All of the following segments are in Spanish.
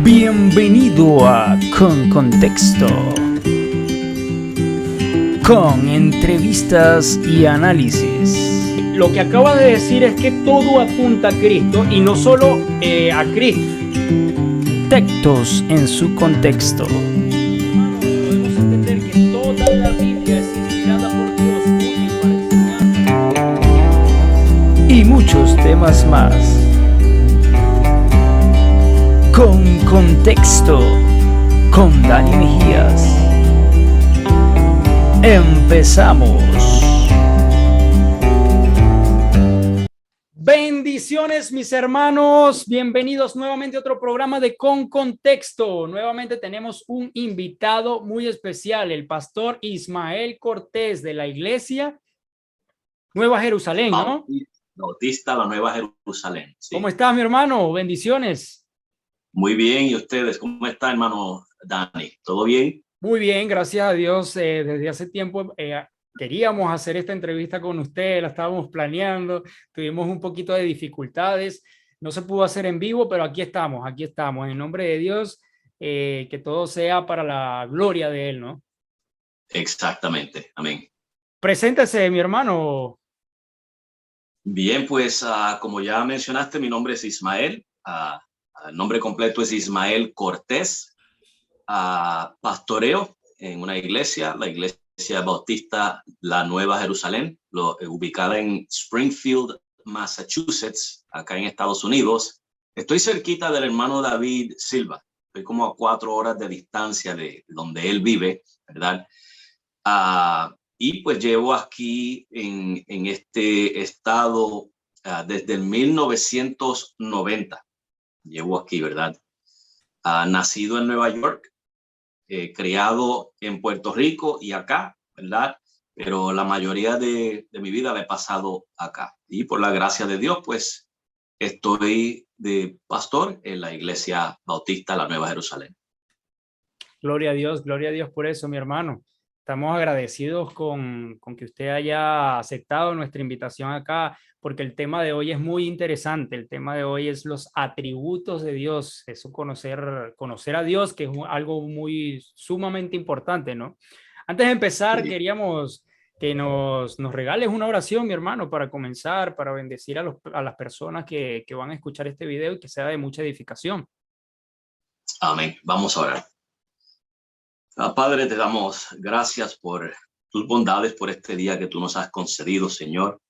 Bienvenido a Con Contexto, con entrevistas y análisis. Lo que acaba de decir es que todo apunta a Cristo y no solo a Cristo. Textos en su contexto. Debemos entender que toda la Biblia es inspirada por Dios, útil para enseñar. Y muchos temas más. Con Contexto, con Dani Mejías. Empezamos. Bendiciones, mis hermanos. Bienvenidos nuevamente a otro programa de Con Contexto. Nuevamente tenemos un invitado muy especial, el pastor Ismael Cortés de la iglesia Nueva Jerusalén, ¿no? Bautista, la Nueva Jerusalén. Sí. ¿Cómo estás, mi hermano? Bendiciones. Muy bien. ¿Y ustedes? ¿Cómo está, hermano Dani? ¿Todo bien? Muy bien, gracias a Dios. Desde hace tiempo queríamos hacer esta entrevista con usted, la estábamos planeando, tuvimos un poquito de dificultades, no se pudo hacer en vivo, pero aquí estamos, en nombre de Dios, que todo sea para la gloria de Él, ¿no? Exactamente, amén. Preséntese, mi hermano. Bien, pues como ya mencionaste, mi nombre es Ismael, el nombre completo es Ismael Cortés, pastoreo en una iglesia, la iglesia Bautista, la Nueva Jerusalén, ubicada en Springfield, Massachusetts, acá en Estados Unidos. Estoy cerquita del hermano David Silva, estoy como a 4 horas de distancia de donde él vive, ¿verdad? Y pues llevo aquí en este estado desde el 1990. Llevo aquí, ¿verdad? Nacido en Nueva York, criado en Puerto Rico y acá, ¿verdad? Pero la mayoría de mi vida la he pasado acá. Y por la gracia de Dios, pues estoy de pastor en la iglesia Bautista, la Nueva Jerusalén. Gloria a Dios por eso, mi hermano. Estamos agradecidos con que usted haya aceptado nuestra invitación acá, porque el tema de hoy es muy interesante. El tema de hoy es los atributos de Dios, eso conocer a Dios, que es algo muy sumamente importante, ¿no? Antes de empezar, Sí. queríamos que nos regales una oración, mi hermano, para comenzar, para bendecir a las personas que van a escuchar este video y que sea de mucha edificación. Amén. Vamos a orar. Padre, te damos gracias por tus bondades, por este día que tú nos has concedido, Señor,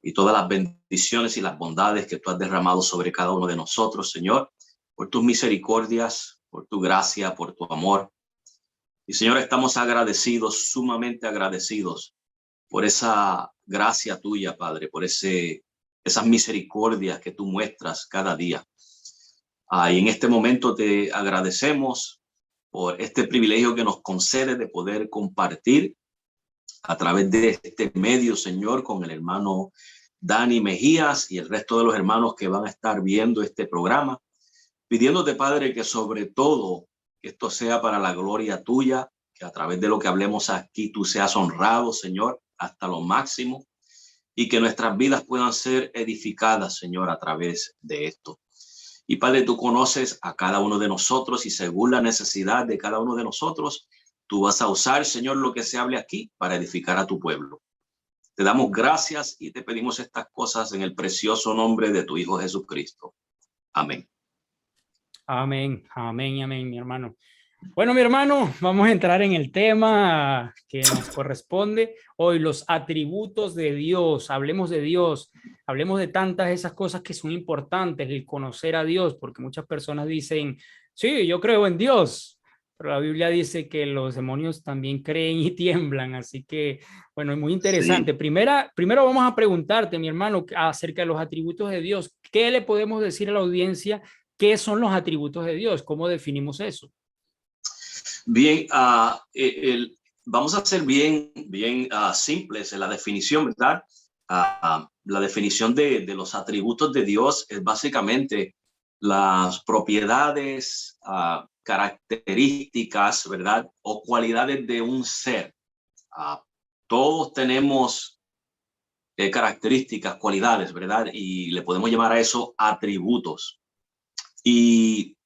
y todas las bendiciones y las bondades que tú has derramado sobre cada uno de nosotros, Señor, por tus misericordias, por tu gracia, por tu amor. Y, Señor, estamos agradecidos, sumamente agradecidos por esa gracia tuya, Padre, por esas misericordias que tú muestras cada día. Y en este momento te agradecemos por este privilegio que nos concede de poder compartir a través de este medio, Señor, con el hermano Dani Mejías y el resto de los hermanos que van a estar viendo este programa, pidiéndote, Padre, que sobre todo que esto sea para la gloria tuya, que a través de lo que hablemos aquí tú seas honrado, Señor, hasta lo máximo, y que nuestras vidas puedan ser edificadas, Señor, a través de esto. Y Padre, tú conoces a cada uno de nosotros y según la necesidad de cada uno de nosotros, tú vas a usar, Señor, lo que se hable aquí para edificar a tu pueblo. Te damos gracias y te pedimos estas cosas en el precioso nombre de tu Hijo Jesucristo. Amén. Amén, amén, amén, mi hermano. Bueno, mi hermano, vamos a entrar en el tema que nos corresponde hoy, los atributos de Dios. Hablemos de Dios, hablemos de tantas esas cosas que son importantes, el conocer a Dios, porque muchas personas dicen, sí, yo creo en Dios, pero la Biblia dice que los demonios también creen y tiemblan, así que, bueno, es muy interesante. Sí. Primero vamos a preguntarte, mi hermano, acerca de los atributos de Dios. ¿Qué le podemos decir a la audiencia? ¿Qué son los atributos de Dios? ¿Cómo definimos eso? Bien, vamos a ser bien simples en la definición, ¿verdad? La definición de los atributos de Dios es básicamente las propiedades, características, ¿verdad? O cualidades de un ser. Todos tenemos características, cualidades, ¿verdad? Y le podemos llamar a eso atributos. Y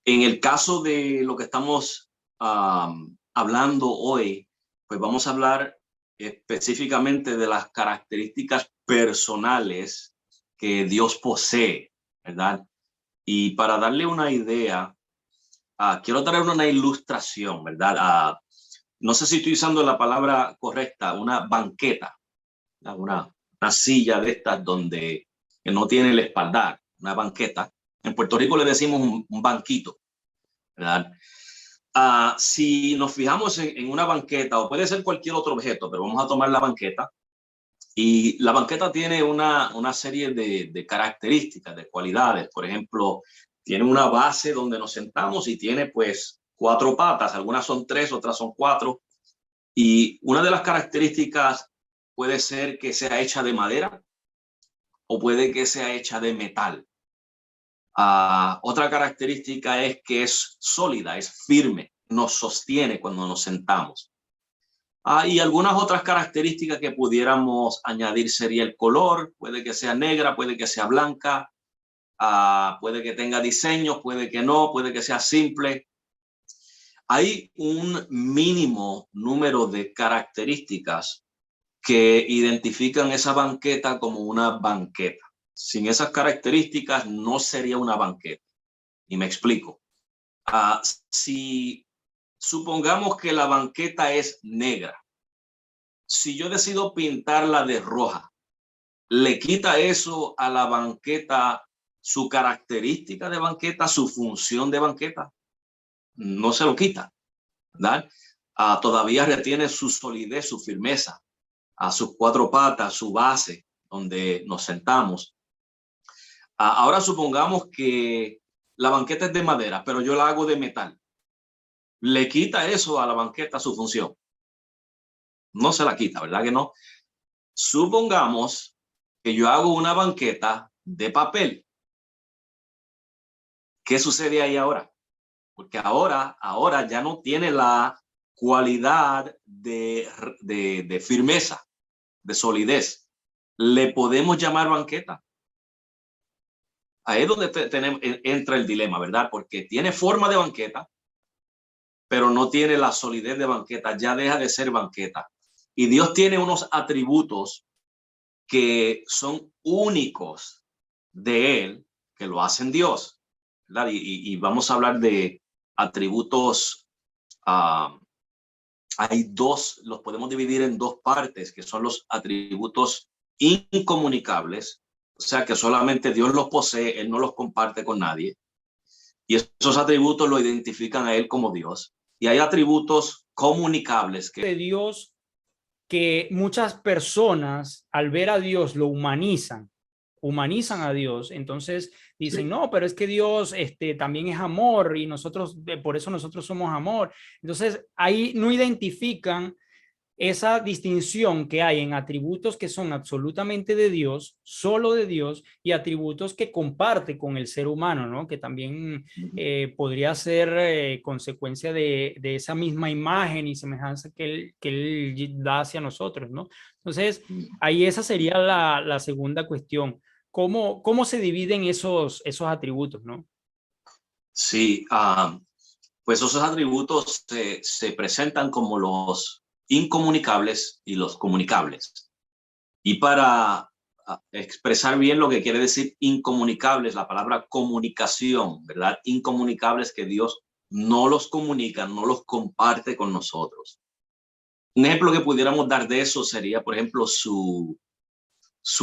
En el caso de lo que estamos hablando hoy, pues vamos a hablar específicamente de las características personales que Dios posee, ¿verdad? Y para darle una idea, quiero traer una ilustración, ¿verdad? No sé si estoy usando la palabra correcta, una banqueta, una silla de estas donde que no tiene el espaldar, una banqueta. En Puerto Rico le decimos un banquito, ¿verdad? Si nos fijamos en una banqueta, o puede ser cualquier otro objeto, pero vamos a tomar la banqueta, y la banqueta tiene una serie de características, de cualidades. Por ejemplo, tiene una base donde nos sentamos y tiene pues 4 patas, algunas son 3, otras son 4, y una de las características puede ser que sea hecha de madera o puede que sea hecha de metal. Otra característica es que es sólida, es firme, nos sostiene cuando nos sentamos. Y algunas otras características que pudiéramos añadir sería el color, puede que sea negra, puede que sea blanca, puede que tenga diseño, puede que no, puede que sea simple. Hay un mínimo número de características que identifican esa banqueta como una banqueta. Sin esas características no sería una banqueta. Y me explico. Si supongamos que la banqueta es negra, si yo decido pintarla de roja, ¿le quita eso a la banqueta su característica de banqueta, su función de banqueta? No se lo quita, ¿verdad? Todavía retiene su solidez, su firmeza, sus 4 patas, su base, donde nos sentamos. Ahora supongamos que la banqueta es de madera, pero yo la hago de metal. ¿Le quita eso a la banqueta su función? No se la quita, ¿verdad que no? Supongamos que yo hago una banqueta de papel. ¿Qué sucede ahí ahora? Porque ahora ya no tiene la cualidad de firmeza, de solidez. ¿Le podemos llamar banqueta? Ahí es donde entra el dilema, ¿verdad? Porque tiene forma de banqueta, pero no tiene la solidez de banqueta, ya deja de ser banqueta. Y Dios tiene unos atributos que son únicos de Él, que lo hacen Dios, ¿verdad? Y vamos a hablar de atributos. Hay 2, los podemos dividir en 2 partes, que son los atributos incomunicables, o sea que solamente Dios los posee, Él no los comparte con nadie. Y esos atributos lo identifican a Él como Dios. Y hay atributos comunicables de Dios que muchas personas al ver a Dios lo humanizan a Dios. Entonces dicen, no, pero es que Dios también es amor y nosotros, por eso nosotros somos amor. Entonces ahí no identifican esa distinción que hay en atributos que son absolutamente de Dios, solo de Dios, y atributos que comparte con el ser humano, ¿no? Que también podría ser consecuencia de esa misma imagen y semejanza que él da hacia nosotros, ¿no? Entonces, ahí esa sería la segunda cuestión. ¿Cómo se dividen esos atributos, no? Sí, pues esos atributos se presentan como los incomunicables y los comunicables. Y para expresar bien lo que quiere decir incomunicables, la palabra comunicación, ¿verdad? Incomunicables que Dios no los comunica, no los comparte con nosotros. Un ejemplo que pudiéramos dar de eso sería, por ejemplo, su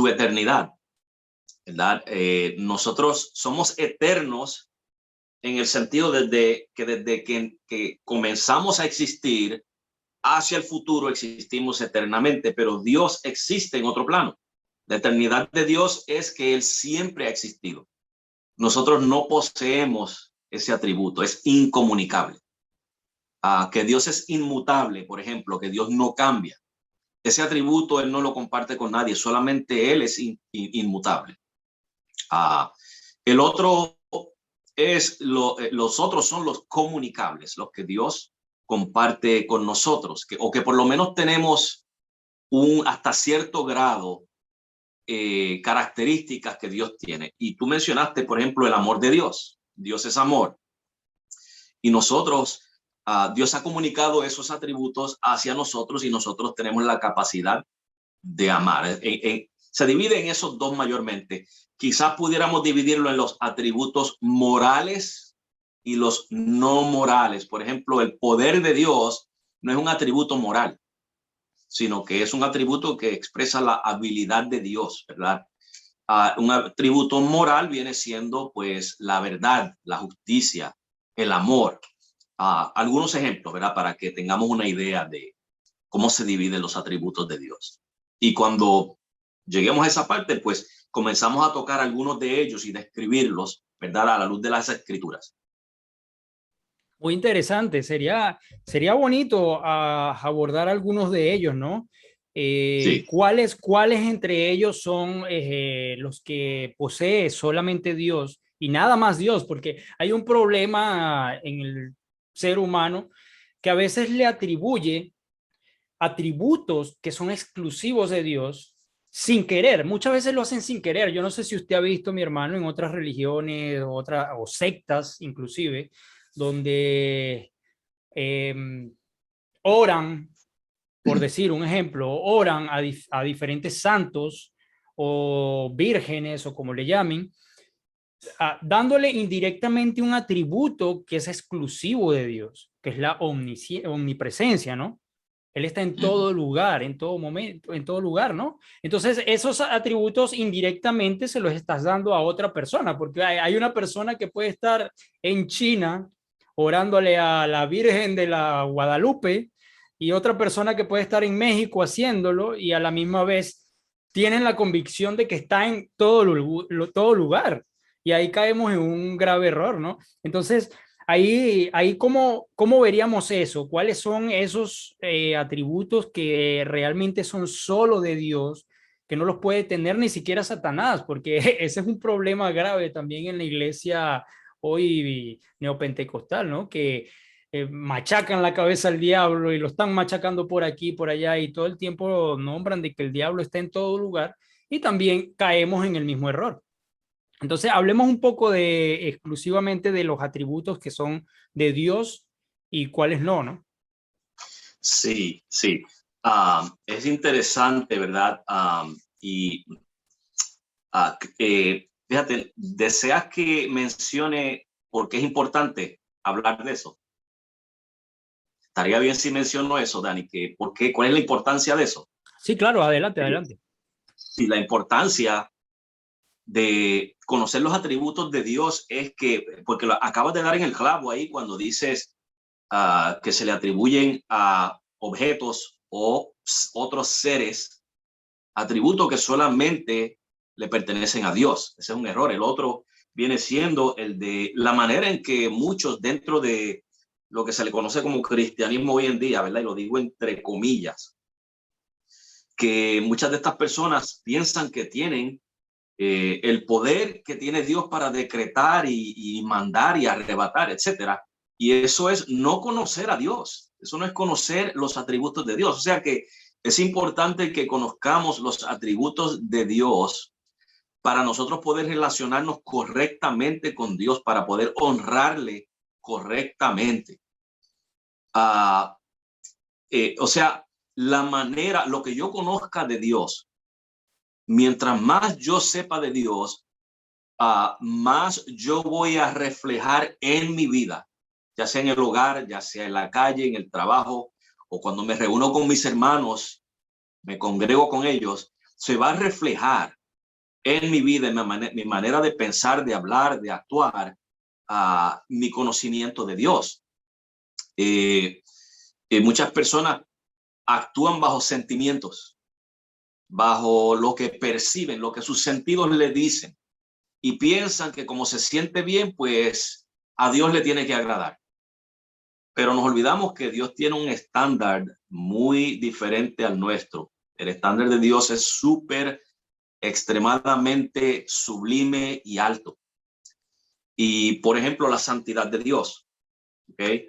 eternidad, ¿verdad? Nosotros somos eternos en el sentido desde que comenzamos a existir hacia el futuro existimos eternamente, pero Dios existe en otro plano. La eternidad de Dios es que Él siempre ha existido. Nosotros no poseemos ese atributo, es incomunicable. Que Dios es inmutable, por ejemplo, que Dios no cambia. Ese atributo Él no lo comparte con nadie, solamente Él es inmutable. El otro es, los otros son los comunicables, los que Dios comparte con nosotros, o que por lo menos tenemos hasta cierto grado características que Dios tiene. Y tú mencionaste, por ejemplo, el amor de Dios. Dios es amor. Y nosotros, Dios ha comunicado esos atributos hacia nosotros y nosotros tenemos la capacidad de amar. Se divide en esos dos mayormente. Quizás pudiéramos dividirlo en los atributos morales y los no morales. Por ejemplo, el poder de Dios no es un atributo moral, sino que es un atributo que expresa la habilidad de Dios, ¿verdad? Un atributo moral viene siendo pues la verdad, la justicia, el amor. Algunos ejemplos, ¿verdad? Para que tengamos una idea de cómo se dividen los atributos de Dios. Y cuando lleguemos a esa parte, pues comenzamos a tocar algunos de ellos y describirlos, ¿verdad? A la luz de las Escrituras. Muy interesante. Sería bonito abordar algunos de ellos, ¿no? Sí. ¿Cuáles entre ellos son los que posee solamente Dios y nada más Dios? Porque hay un problema en el ser humano que a veces le atribuye atributos que son exclusivos de Dios sin querer. Muchas veces lo hacen sin querer. Yo no sé si usted ha visto, mi hermano, en otras religiones o sectas inclusive, donde oran, por decir un ejemplo, oran a diferentes santos o vírgenes o como le llamen, dándole indirectamente un atributo que es exclusivo de Dios, que es la omnipresencia, ¿no? Él está en todo lugar, en todo momento, en todo lugar, ¿no? Entonces, esos atributos indirectamente se los estás dando a otra persona, porque hay una persona que puede estar en China orándole a la Virgen de la Guadalupe y otra persona que puede estar en México haciéndolo y a la misma vez tienen la convicción de que está en todo lugar. Y ahí caemos en un grave error, ¿no? Entonces, ahí ¿cómo veríamos eso? ¿Cuáles son esos atributos que realmente son solo de Dios, que no los puede tener ni siquiera Satanás? Porque ese es un problema grave también en la iglesia hoy neopentecostal, ¿no? Que machacan la cabeza al diablo y lo están machacando por aquí, por allá, y todo el tiempo nombran de que el diablo está en todo lugar, y también caemos en el mismo error. Entonces, hablemos un poco exclusivamente de los atributos que son de Dios y cuáles no, ¿no? Sí, sí. Es interesante, ¿verdad? Fíjate, ¿deseas que mencione por qué es importante hablar de eso? Estaría bien si menciono eso, Dani, que ¿cuál es la importancia de eso? Sí, claro, adelante, adelante. Sí, la importancia de conocer los atributos de Dios es que, porque lo acabas de dar en el clavo ahí cuando dices que se le atribuyen a objetos o otros seres atributos que solamente le pertenecen a Dios. Ese es un error. El otro viene siendo el de la manera en que muchos dentro de lo que se le conoce como cristianismo hoy en día, ¿verdad? Y lo digo entre comillas, que muchas de estas personas piensan que tienen el poder que tiene Dios para decretar y mandar y arrebatar, etcétera. Y eso es no conocer a Dios. Eso no es conocer los atributos de Dios. O sea que es importante que conozcamos los atributos de Dios para nosotros poder relacionarnos correctamente con Dios, para poder honrarle correctamente. O sea, la manera, lo que yo conozca de Dios, mientras más yo sepa de Dios, más yo voy a reflejar en mi vida, ya sea en el hogar, ya sea en la calle, en el trabajo, o cuando me reúno con mis hermanos, me congrego con ellos, se va a reflejar en mi vida, en mi manera de pensar, de hablar, de actuar, mi conocimiento de Dios. Muchas personas actúan bajo sentimientos, bajo lo que perciben, lo que sus sentidos le dicen, y piensan que como se siente bien, pues a Dios le tiene que agradar. Pero nos olvidamos que Dios tiene un estándar muy diferente al nuestro. El estándar de Dios es súper, extremadamente sublime y alto. Y, por ejemplo, la santidad de Dios. ¿Okay?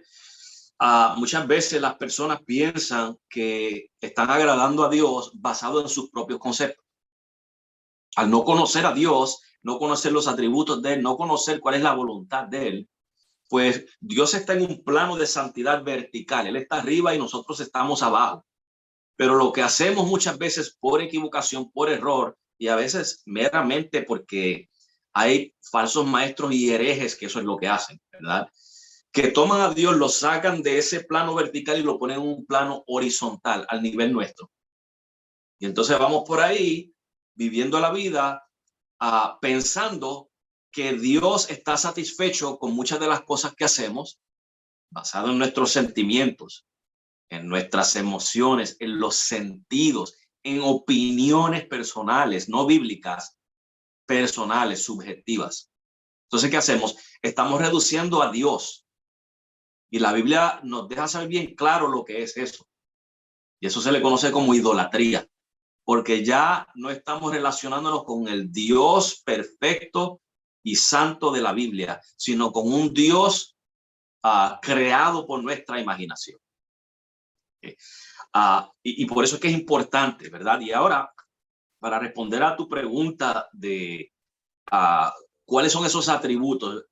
Muchas veces las personas piensan que están agradando a Dios basado en sus propios conceptos. Al no conocer a Dios, no conocer los atributos de Él, no conocer cuál es la voluntad de Él, pues Dios está en un plano de santidad vertical. Él está arriba y nosotros estamos abajo. Pero lo que hacemos muchas veces por equivocación, por error, y a veces meramente porque hay falsos maestros y herejes que eso es lo que hacen, ¿verdad? Que toman a Dios, lo sacan de ese plano vertical y lo ponen en un plano horizontal, al nivel nuestro. Y entonces vamos por ahí viviendo la vida pensando que Dios está satisfecho con muchas de las cosas que hacemos, basado en nuestros sentimientos, en nuestras emociones, en los sentidos, en opiniones personales, no bíblicas, personales, subjetivas. Entonces, ¿qué hacemos? Estamos reduciendo a Dios. Y la Biblia nos deja saber bien claro lo que es eso. Y eso se le conoce como idolatría, porque ya no estamos relacionándonos con el Dios perfecto y santo de la Biblia, sino con un Dios creado por nuestra imaginación. Y por eso es que es importante, ¿verdad? Y ahora, para responder a tu pregunta de cuáles son esos atributos,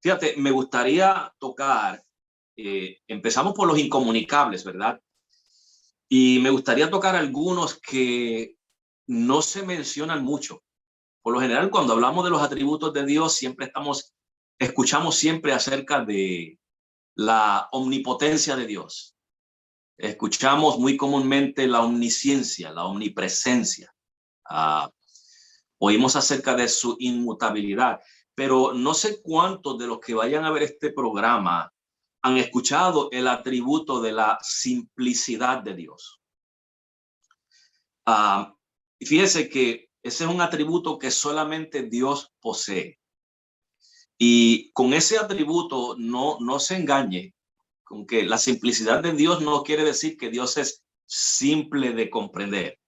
fíjate, me gustaría tocar, empezamos por los incomunicables, ¿verdad? Y me gustaría tocar algunos que no se mencionan mucho. Por lo general, cuando hablamos de los atributos de Dios, siempre escuchamos siempre acerca de la omnipotencia de Dios. Escuchamos muy comúnmente la omnisciencia, la omnipresencia. Oímos acerca de su inmutabilidad, pero no sé cuántos de los que vayan a ver este programa han escuchado el atributo de la simplicidad de Dios. Fíjese que ese es un atributo que solamente Dios posee. Y con ese atributo no se engañe con que la simplicidad de Dios no quiere decir que Dios es simple de comprender.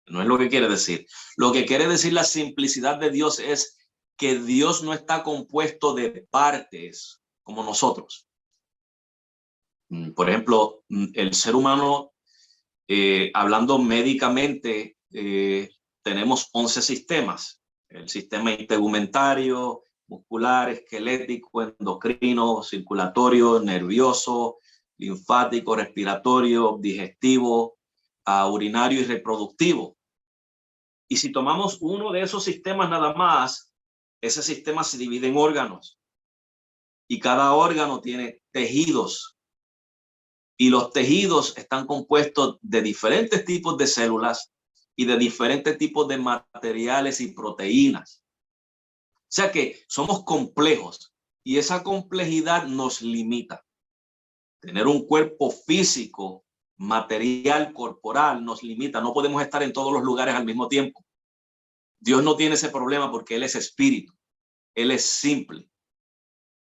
No es lo que quiere decir. Lo que quiere decir la simplicidad de Dios es que Dios no está compuesto de partes como nosotros. Por ejemplo, el ser humano, hablando médicamente, tenemos 11 sistemas. El sistema integumentario, muscular, esquelético, endocrino, circulatorio, nervioso, linfático, respiratorio, digestivo, urinario y reproductivo. Y si tomamos uno de esos sistemas nada más, ese sistema se divide en órganos. Y cada órgano tiene tejidos. Y los tejidos están compuestos de diferentes tipos de células y de diferentes tipos de materiales y proteínas. O sea que somos complejos y esa complejidad nos limita. Tener un cuerpo físico, material, corporal, nos limita. No podemos estar en todos los lugares al mismo tiempo. Dios no tiene ese problema porque Él es espíritu. Él es simple.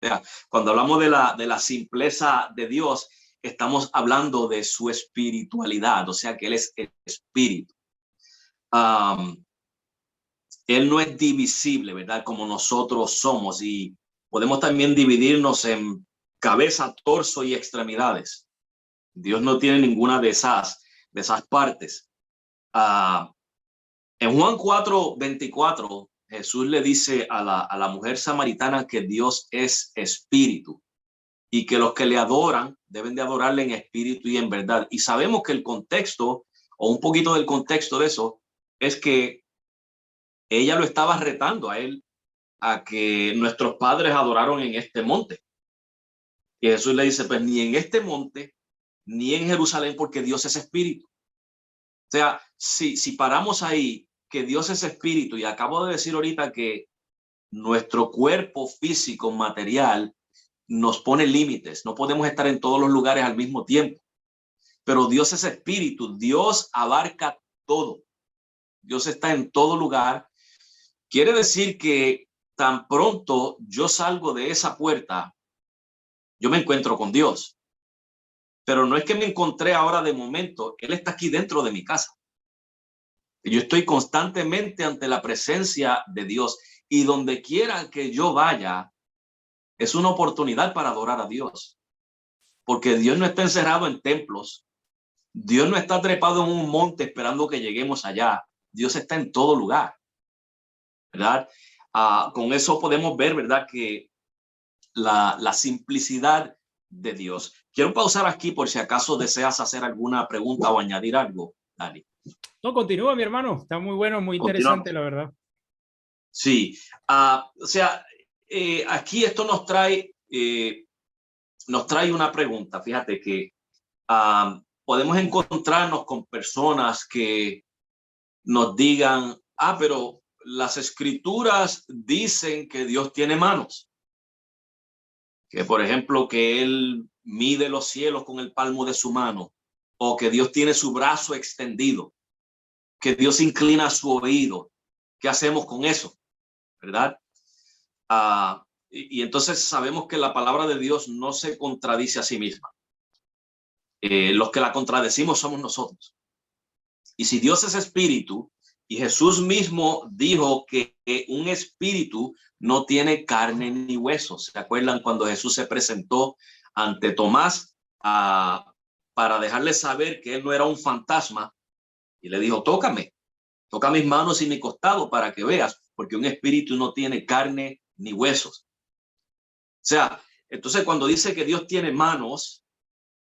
O sea, cuando hablamos de la simpleza de Dios, estamos hablando de su espiritualidad, o sea que Él es el espíritu. Él no es divisible, ¿verdad? Como nosotros somos, y podemos también dividirnos en cabeza, torso y extremidades. Dios no tiene ninguna de esas partes. En Juan 4:24, Jesús le dice a la mujer samaritana que Dios es espíritu y que los que le adoran deben de adorarle en espíritu y en verdad. Y sabemos que el contexto, o un poquito del contexto de eso, es que ella lo estaba retando a él a que nuestros padres adoraron en este monte. Y Jesús le dice, pues ni en este monte, ni en Jerusalén, porque Dios es espíritu. O sea, si paramos ahí, que Dios es espíritu, y acabo de decir ahorita que nuestro cuerpo físico, material, nos pone límites. No podemos estar en todos los lugares al mismo tiempo. Pero Dios es espíritu. Dios abarca todo. Dios está en todo lugar. Quiere decir que tan pronto yo salgo de esa puerta, yo me encuentro con Dios. Pero no es que me encontré ahora de momento. Él está aquí dentro de mi casa. Yo estoy constantemente ante la presencia de Dios. Y donde quiera que yo vaya, es una oportunidad para adorar a Dios. Porque Dios no está encerrado en templos. Dios no está trepado en un monte esperando que lleguemos allá. Dios está en todo lugar, ¿verdad? Con eso podemos ver, ¿verdad? Que la simplicidad de Dios. Quiero pausar aquí por si acaso deseas hacer alguna pregunta o añadir algo, Dani. No, continúa, mi hermano. Está muy bueno, muy interesante, la verdad. Sí, o sea, aquí esto nos trae una pregunta. Fíjate que podemos encontrarnos con personas que nos digan, pero las escrituras dicen que Dios tiene manos. Que por ejemplo, que él mide los cielos con el palmo de su mano, o que Dios tiene su brazo extendido, que Dios inclina su oído. ¿Qué hacemos con eso? ¿Verdad? Y entonces sabemos que la palabra de Dios no se contradice a sí misma. Los que la contradecimos somos nosotros. Y si Dios es espíritu, y Jesús mismo dijo que un espíritu no tiene carne ni huesos. ¿Se acuerdan cuando Jesús se presentó ante Tomás para dejarle saber que él no era un fantasma? Y le dijo, tócame, toca mis manos y mi costado para que veas, porque un espíritu no tiene carne ni huesos. O sea, entonces cuando dice que Dios tiene manos,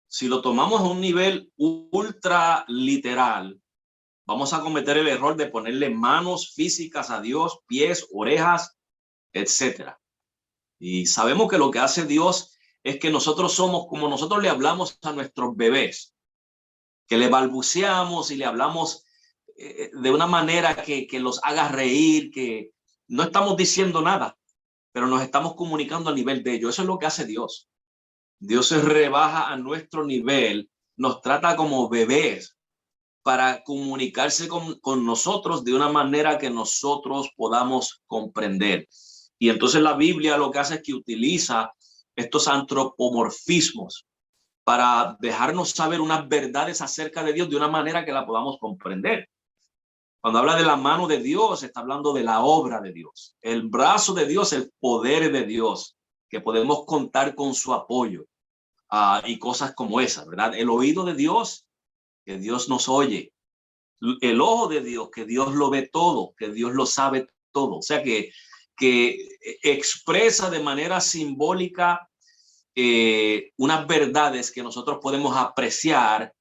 si lo tomamos a un nivel ultra literal, vamos a cometer el error de ponerle manos físicas a Dios, pies, orejas, etcétera. Y sabemos que lo que hace Dios es que nosotros somos como nosotros le hablamos a nuestros bebés, que le balbuceamos y le hablamos de una manera que los haga reír, que no estamos diciendo nada, pero nos estamos comunicando a nivel de ellos. Eso es lo que hace Dios. Dios se rebaja a nuestro nivel, nos trata como bebés, para comunicarse con nosotros de una manera que nosotros podamos comprender. Y entonces la Biblia lo que hace es que utiliza estos antropomorfismos para dejarnos saber unas verdades acerca de Dios de una manera que la podamos comprender. Cuando habla de la mano de Dios, está hablando de la obra de Dios, el brazo de Dios, el poder de Dios, que podemos contar con su apoyo y cosas como esas, ¿verdad? El oído de Dios, que Dios nos oye, el ojo de Dios, que Dios lo ve todo, que Dios lo sabe todo. O sea que expresa de manera simbólica unas verdades que nosotros podemos apreciar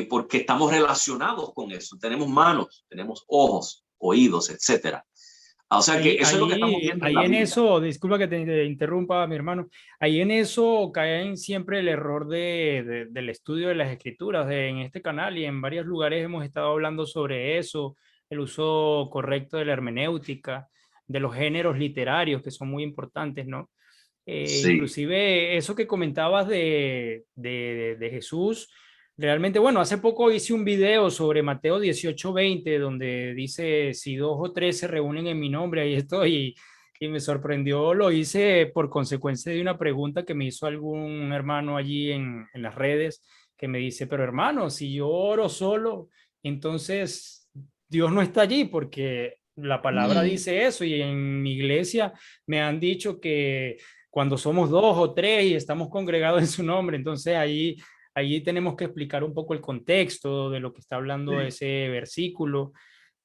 porque estamos relacionados con eso. Tenemos manos, tenemos ojos, oídos, etcétera. O sea que eso es lo que estamos viendo. Ahí en eso, disculpa que te interrumpa, mi hermano, ahí en eso caen siempre el error del estudio de las escrituras. En este canal y en varios lugares hemos estado hablando sobre eso, el uso correcto de la hermenéutica, de los géneros literarios que son muy importantes, ¿no? Sí. Inclusive eso que comentabas de Jesús. Realmente, bueno, hace poco hice un video sobre Mateo 18:20, donde dice, si 2 o 3 se reúnen en mi nombre, ahí estoy, y me sorprendió, lo hice por consecuencia de una pregunta que me hizo algún hermano allí en las redes, que me dice, pero hermano, si yo oro solo, entonces Dios no está allí, porque la palabra dice eso, y en mi iglesia me han dicho que cuando somos 2 o 3 y estamos congregados en su nombre, entonces allí tenemos que explicar un poco el contexto de lo que está hablando ese versículo.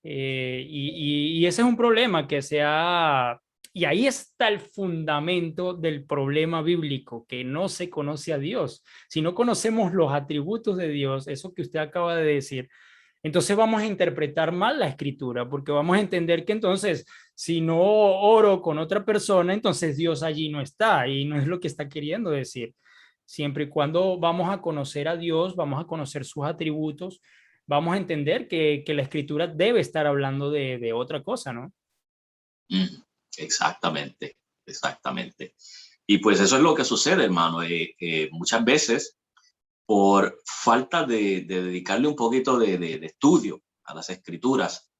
Y ese es un problema que y ahí está el fundamento del problema bíblico, que no se conoce a Dios. Si no conocemos los atributos de Dios, eso que usted acaba de decir, entonces vamos a interpretar mal la escritura, porque vamos a entender que entonces, si no oro con otra persona, entonces Dios allí no está, y no es lo que está queriendo decir. Siempre y cuando vamos a conocer a Dios, vamos a conocer sus atributos, vamos a entender que la escritura debe estar hablando de otra cosa, ¿no? Exactamente, exactamente. Y pues eso es lo que sucede, hermano. Muchas veces, por falta de dedicarle un poquito de estudio a las escrituras,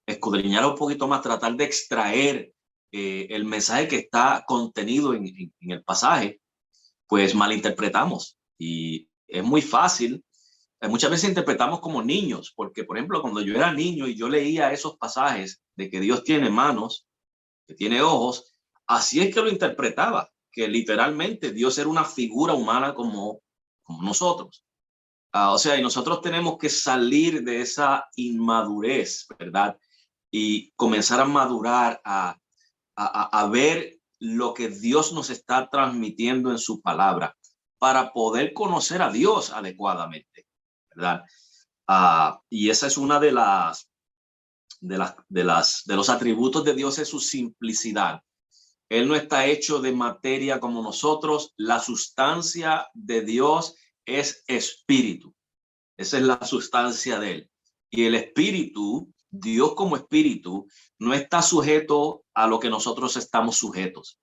escudriñar un poquito más, tratar de extraer el mensaje que está contenido en el pasaje, pues malinterpretamos. Y es muy fácil. Muchas veces interpretamos como niños, porque, por ejemplo, cuando yo era niño y yo leía esos pasajes de que Dios tiene manos, que tiene ojos, así es que lo interpretaba, que literalmente Dios era una figura humana como nosotros. O sea, y nosotros tenemos que salir de esa inmadurez, ¿verdad? Y comenzar a madurar, a ver lo que Dios nos está transmitiendo en su palabra para poder conocer a Dios adecuadamente, ¿verdad? Y esa es una de los atributos de Dios, es su simplicidad. Él no está hecho de materia como nosotros. La sustancia de Dios es espíritu. Esa es la sustancia de él. Y el espíritu, Dios como espíritu, no está sujeto a lo que nosotros estamos sujetos.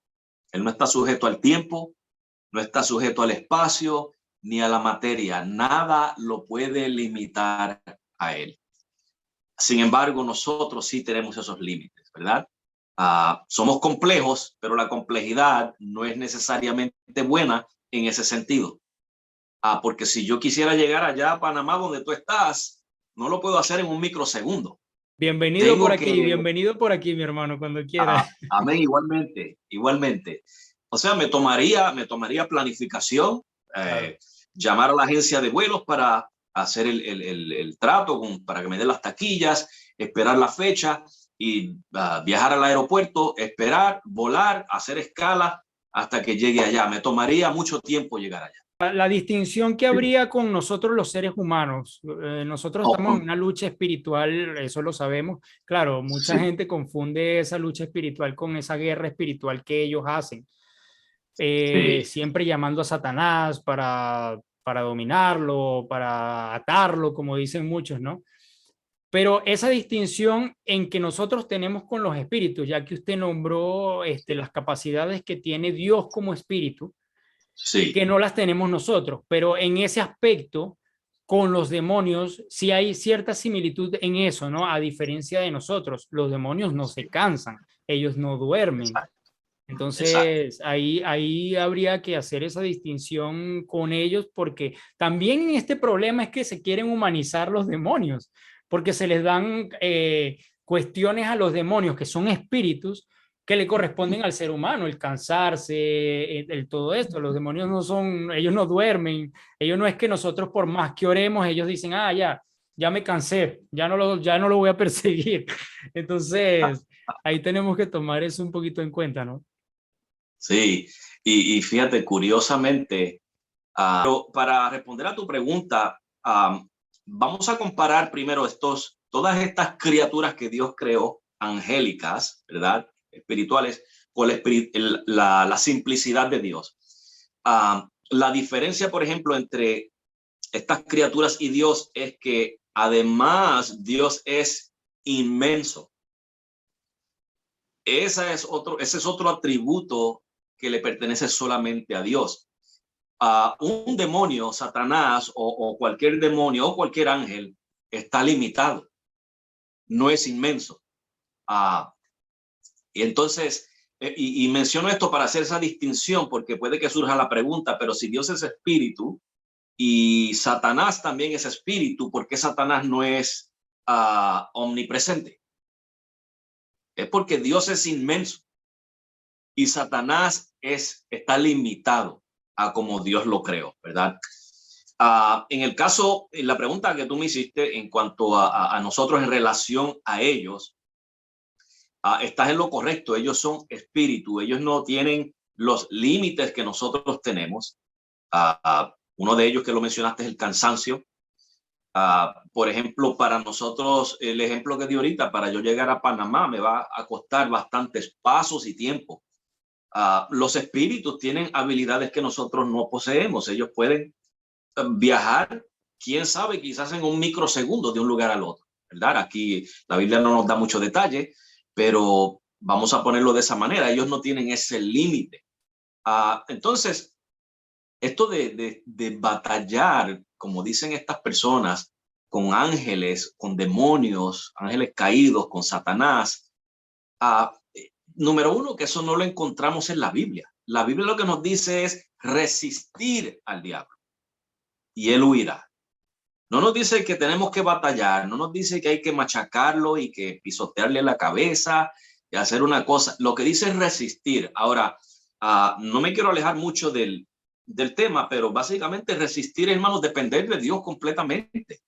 Él no está sujeto al tiempo, no está sujeto al espacio, ni a la materia. Nada lo puede limitar a él. Sin embargo, nosotros sí tenemos esos límites, ¿verdad? Somos complejos, pero la complejidad no es necesariamente buena en ese sentido. Porque si yo quisiera llegar allá a Panamá donde tú estás, no lo puedo hacer en un microsegundo. Bienvenido por aquí, bienvenido por aquí, mi hermano, cuando quiera. Amén, igualmente. O sea, me tomaría planificación, claro. Llamar a la agencia de vuelos para hacer el trato, para que me den las taquillas, esperar la fecha y viajar al aeropuerto, esperar, volar, hacer escala hasta que llegue allá. Me tomaría mucho tiempo llegar allá. La distinción que habría con nosotros los seres humanos, nosotros estamos en una lucha espiritual, eso lo sabemos. Claro, mucha gente confunde esa lucha espiritual con esa guerra espiritual que ellos hacen. Siempre llamando a Satanás para dominarlo, para atarlo, como dicen muchos, ¿no? Pero esa distinción en que nosotros tenemos con los espíritus, ya que usted nombró las capacidades que tiene Dios como espíritu, que no las tenemos nosotros, pero en ese aspecto, con los demonios, sí hay cierta similitud en eso, ¿no? A diferencia de nosotros, los demonios no se cansan, ellos no duermen. Entonces, ahí habría que hacer esa distinción con ellos, porque también en este problema es que se quieren humanizar los demonios, porque se les dan cuestiones a los demonios que son espíritus que le corresponden al ser humano, el cansarse, todo esto. Los demonios no son, ellos no duermen, ellos no es que nosotros por más que oremos, ellos dicen, ya me cansé, ya no lo voy a perseguir. Entonces, ahí tenemos que tomar eso un poquito en cuenta, ¿no? Sí, y fíjate, curiosamente, para responder a tu pregunta, vamos a comparar primero todas estas criaturas que Dios creó, angélicas, ¿verdad? Espirituales, con la simplicidad de Dios. La diferencia, por ejemplo, entre estas criaturas y Dios es que además Dios es inmenso. Ese es otro atributo que le pertenece solamente a Dios. Un demonio, Satanás o cualquier demonio o cualquier ángel está limitado, no es inmenso. Y entonces, y menciono esto para hacer esa distinción, porque puede que surja la pregunta, pero si Dios es espíritu y Satanás también es espíritu, ¿por qué Satanás no es omnipresente? Es porque Dios es inmenso y Satanás está limitado a como Dios lo creó, ¿verdad? En el caso, en la pregunta que tú me hiciste en cuanto a nosotros en relación a ellos, estás en lo correcto. Ellos son espíritu, ellos no tienen los límites que nosotros tenemos. Uno de ellos que lo mencionaste es el cansancio. Por ejemplo, para nosotros, el ejemplo que di ahorita, para yo llegar a Panamá me va a costar bastantes pasos y tiempo. Los espíritus tienen habilidades que nosotros no poseemos. Ellos pueden viajar, quién sabe, quizás en un microsegundo de un lugar al otro, ¿verdad? Aquí la Biblia no nos da mucho detalle, pero vamos a ponerlo de esa manera. Ellos no tienen ese límite. Entonces, esto de batallar, como dicen estas personas, con ángeles, con demonios, ángeles caídos, con Satanás, número uno, que eso no lo encontramos en la Biblia. La Biblia lo que nos dice es resistir al diablo y él huirá. No nos dice que tenemos que batallar, no nos dice que hay que machacarlo y que pisotearle la cabeza y hacer una cosa. Lo que dice es resistir. Ahora, no me quiero alejar mucho del tema, pero básicamente resistir, hermanos, depender de Dios completamente.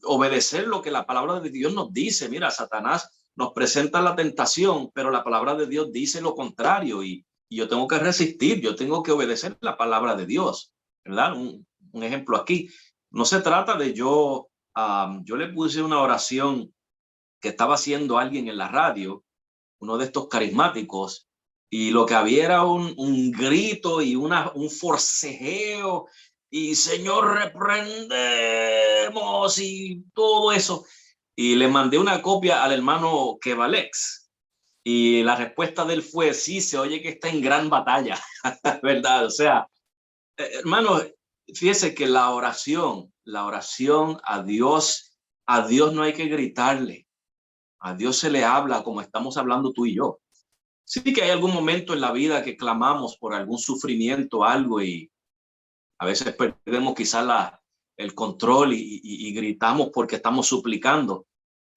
Obedecer lo que la palabra de Dios nos dice. Mira, Satanás nos presenta la tentación, pero la palabra de Dios dice lo contrario y yo tengo que resistir, yo tengo que obedecer la palabra de Dios, ¿verdad? Un ejemplo aquí, no se trata de yo le puse una oración que estaba haciendo alguien en la radio, uno de estos carismáticos, y lo que había era un grito y un forcejeo, y Señor, reprendemos y todo eso. Y le mandé una copia al hermano Kevalex. Y la respuesta de él fue, sí, se oye que está en gran batalla, ¿verdad? O sea, hermano, fíjese que la oración a Dios no hay que gritarle. A Dios se le habla como estamos hablando tú y yo. Sí que hay algún momento en la vida que clamamos por algún sufrimiento, algo, y a veces perdemos quizás el control y gritamos porque estamos suplicando.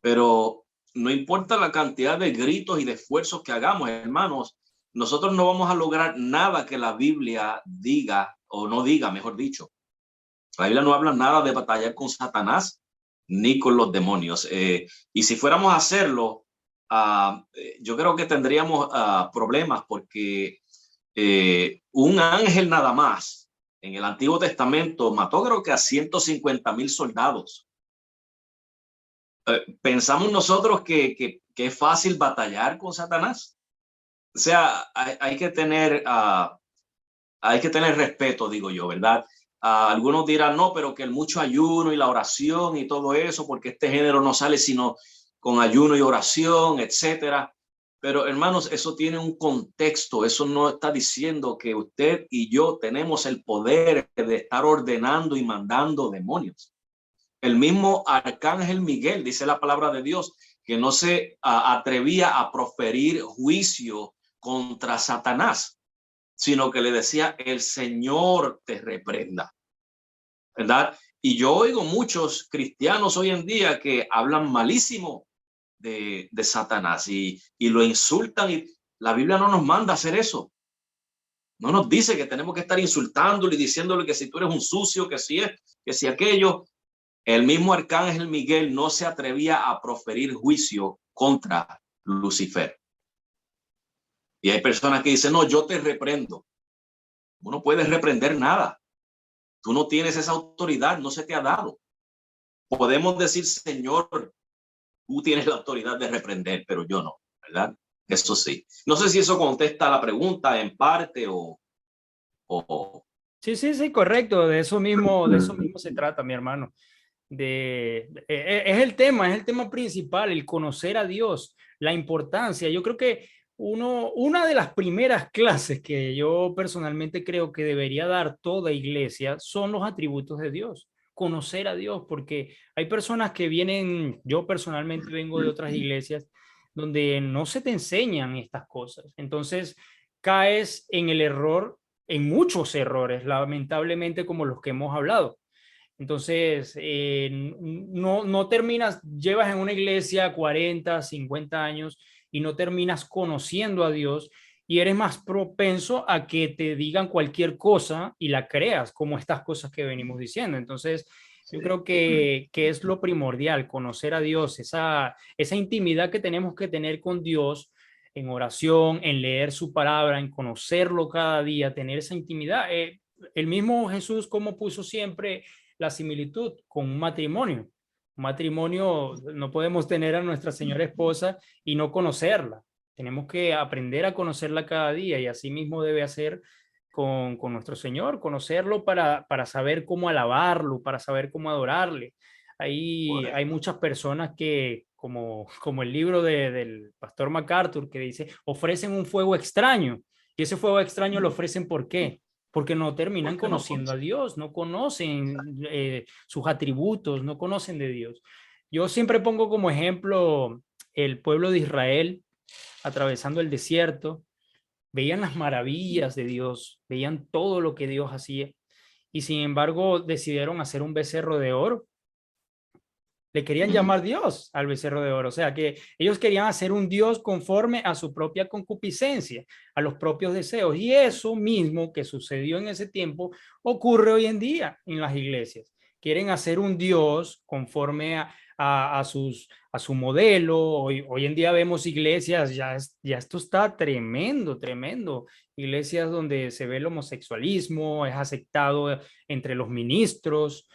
Pero no importa la cantidad de gritos y de esfuerzos que hagamos, hermanos, nosotros no vamos a lograr nada que la Biblia diga o no diga, mejor dicho. La Biblia no habla nada de batallar con Satanás ni con los demonios. Y si fuéramos a hacerlo, yo creo que tendríamos problemas porque un ángel nada más en el Antiguo Testamento mató creo que a 150,000 soldados. Pensamos nosotros que es fácil batallar con Satanás. O sea, hay que tener respeto, digo yo, ¿verdad? Algunos dirán, no, pero que el mucho ayuno y la oración y todo eso, porque este género no sale sino con ayuno y oración, etcétera. Pero hermanos, eso tiene un contexto. Eso no está diciendo que usted y yo tenemos el poder de estar ordenando y mandando demonios. El mismo arcángel Miguel, dice la palabra de Dios, que no se atrevía a proferir juicio contra Satanás, sino que le decía, el Señor te reprenda, ¿verdad? Y yo oigo muchos cristianos hoy en día que hablan malísimo de Satanás y lo insultan, y la Biblia no nos manda a hacer eso. No nos dice que tenemos que estar insultándole y diciéndole que si tú eres un sucio, que si es, que si aquello. El mismo arcángel Miguel no se atrevía a proferir juicio contra Lucifer. Y hay personas que dicen, no, yo te reprendo. Tú no puedes reprender nada. Tú no tienes esa autoridad, no se te ha dado. Podemos decir, Señor, tú tienes la autoridad de reprender, pero yo no, ¿verdad? Eso sí. No sé si eso contesta la pregunta en parte o... Sí, correcto. De eso mismo se trata, mi hermano. Es el tema principal, el conocer a Dios, la importancia. Yo creo que una de las primeras clases que yo personalmente creo que debería dar toda iglesia son los atributos de Dios, conocer a Dios, porque hay personas que vienen, yo personalmente vengo de otras iglesias donde no se te enseñan estas cosas, entonces caes en el error, en muchos errores, lamentablemente, como los que hemos hablado. Entonces, no terminas, llevas en una iglesia 40, 50 años y no terminas conociendo a Dios, y eres más propenso a que te digan cualquier cosa y la creas, como estas cosas que venimos diciendo. Entonces, yo creo que es lo primordial, conocer a Dios, esa intimidad que tenemos que tener con Dios en oración, en leer su palabra, en conocerlo cada día, tener esa intimidad. El mismo Jesús, como puso siempre la similitud con un matrimonio. Un matrimonio, no podemos tener a nuestra señora esposa y no conocerla. Tenemos que aprender a conocerla cada día, y así mismo debe hacer con nuestro Señor, conocerlo para saber cómo alabarlo, para saber cómo adorarle. Hay muchas personas que, como el libro del pastor MacArthur, que dice, ofrecen un fuego extraño, y ese fuego extraño lo ofrecen ¿por qué? Porque no terminan conociendo a Dios, no conocen sus atributos, no conocen de Dios. Yo siempre pongo como ejemplo el pueblo de Israel atravesando el desierto. Veían las maravillas de Dios, veían todo lo que Dios hacía, y sin embargo decidieron hacer un becerro de oro. Le querían llamar Dios al becerro de oro, o sea que ellos querían hacer un Dios conforme a su propia concupiscencia, a los propios deseos, y eso mismo que sucedió en ese tiempo ocurre hoy en día en las iglesias. Quieren hacer un Dios conforme a su modelo. Hoy en día vemos iglesias, ya esto está tremendo, tremendo. Iglesias donde se ve el homosexualismo, es aceptado entre los ministros,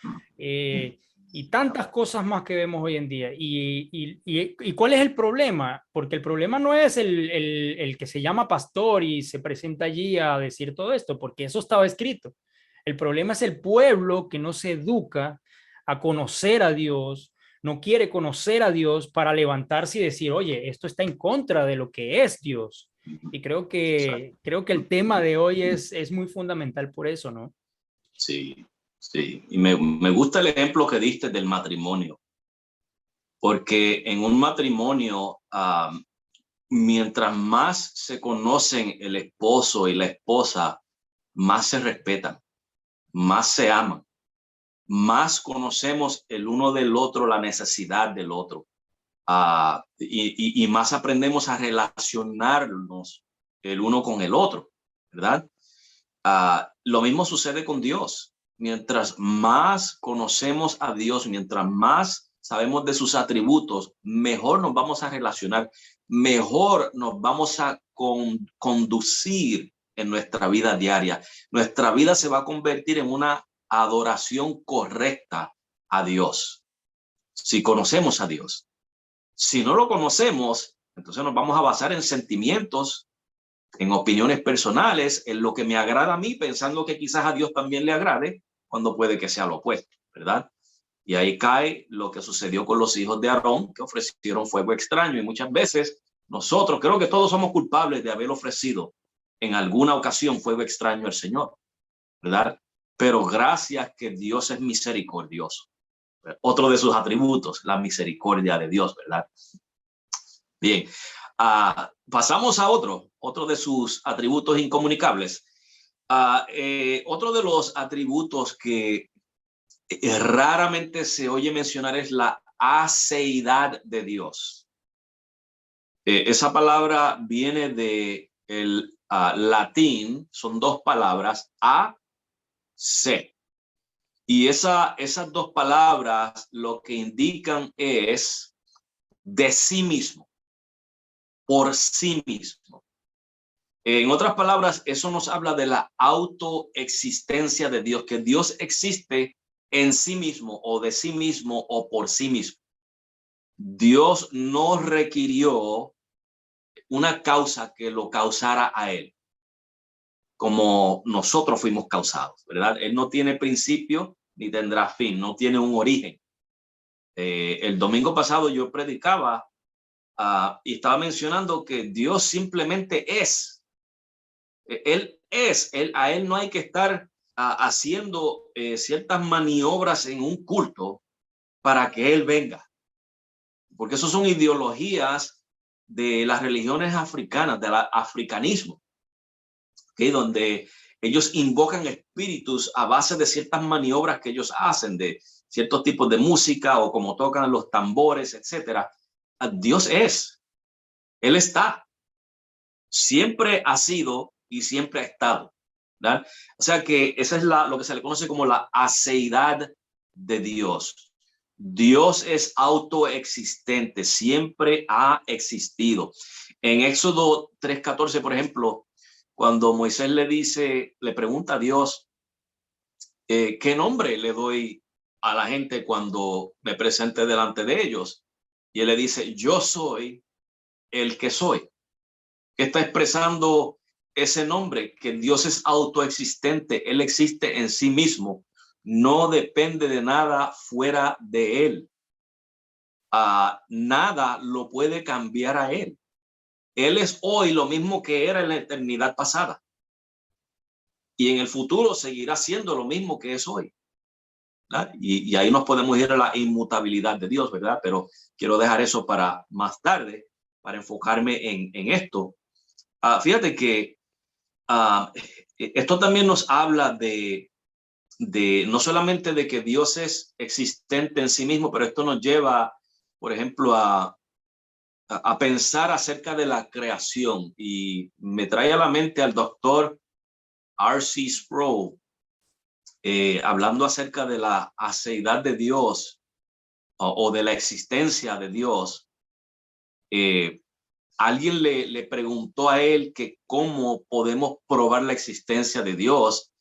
y tantas cosas más que vemos hoy en día. ¿Y cuál es el problema? Porque el problema no es el que se llama pastor y se presenta allí a decir todo esto, porque eso estaba escrito. El problema es el pueblo que no se educa a conocer a Dios, no quiere conocer a Dios para levantarse y decir, oye, esto está en contra de lo que es Dios. Y creo que el tema de hoy es muy fundamental por eso, ¿no? Sí, sí. Y me gusta el ejemplo que diste del matrimonio, porque en un matrimonio, mientras más se conocen el esposo y la esposa, más se respetan, más se aman, más conocemos el uno del otro, la necesidad del otro, y más aprendemos a relacionarnos el uno con el otro, ¿verdad? Lo mismo sucede con Dios. Mientras más conocemos a Dios, mientras más sabemos de sus atributos, mejor nos vamos a relacionar, mejor nos vamos a conducir en nuestra vida diaria. Nuestra vida se va a convertir en una adoración correcta a Dios, si conocemos a Dios. Si no lo conocemos, entonces nos vamos a basar en sentimientos, en opiniones personales, en lo que me agrada a mí, pensando que quizás a Dios también le agrade, cuando puede que sea lo opuesto, ¿verdad? Y ahí cae lo que sucedió con los hijos de Aarón, que ofrecieron fuego extraño, y muchas veces nosotros, creo que todos somos culpables de haber ofrecido en alguna ocasión fuego extraño al Señor, ¿verdad? Pero gracias que Dios es misericordioso. Otro de sus atributos, la misericordia de Dios, ¿verdad? Bien, pasamos a otro de sus atributos incomunicables. Otro de los atributos que raramente se oye mencionar es la aceidad de Dios. Esa palabra viene del latín, son dos palabras, a, C. Y esas dos palabras lo que indican es de sí mismo, por sí mismo. En otras palabras, eso nos habla de la autoexistencia de Dios, que Dios existe en sí mismo o de sí mismo o por sí mismo. Dios no requirió una causa que lo causara a él, como nosotros fuimos causados, ¿verdad? Él no tiene principio ni tendrá fin, no tiene un origen. El domingo pasado yo predicaba y estaba mencionando que Dios simplemente es. Él es, a él no hay que estar haciendo ciertas maniobras en un culto para que él venga, porque eso son ideologías de las religiones africanas, del africanismo, ¿okay? Donde ellos invocan espíritus a base de ciertas maniobras que ellos hacen, de ciertos tipos de música o como tocan los tambores, etcétera. Dios es, él está, siempre ha sido y siempre ha estado, ¿verdad? O sea que esa es lo que se le conoce como la aceidad de Dios. Dios es autoexistente, siempre ha existido. En Éxodo 3:14, por ejemplo, cuando Moisés le pregunta a Dios, ¿qué nombre le doy a la gente cuando me presente delante de ellos? Y él le dice, yo soy el que soy. ¿Qué está expresando ese nombre? Que Dios es autoexistente, él existe en sí mismo, no depende de nada fuera de él. Nada lo puede cambiar a él. Él es hoy lo mismo que era en la eternidad pasada. Y en el futuro seguirá siendo lo mismo que es hoy. Y ahí nos podemos ir a la inmutabilidad de Dios, ¿verdad? Pero quiero dejar eso para más tarde, para enfocarme en esto. Fíjate que esto también nos habla de no solamente de que Dios es existente en sí mismo, pero esto nos lleva, por ejemplo, a pensar acerca de la creación. Y me trae a la mente al doctor R.C. Sproul, hablando acerca de la aceidad de Dios o de la existencia de Dios, alguien le preguntó a él que cómo podemos probar la existencia de Dios,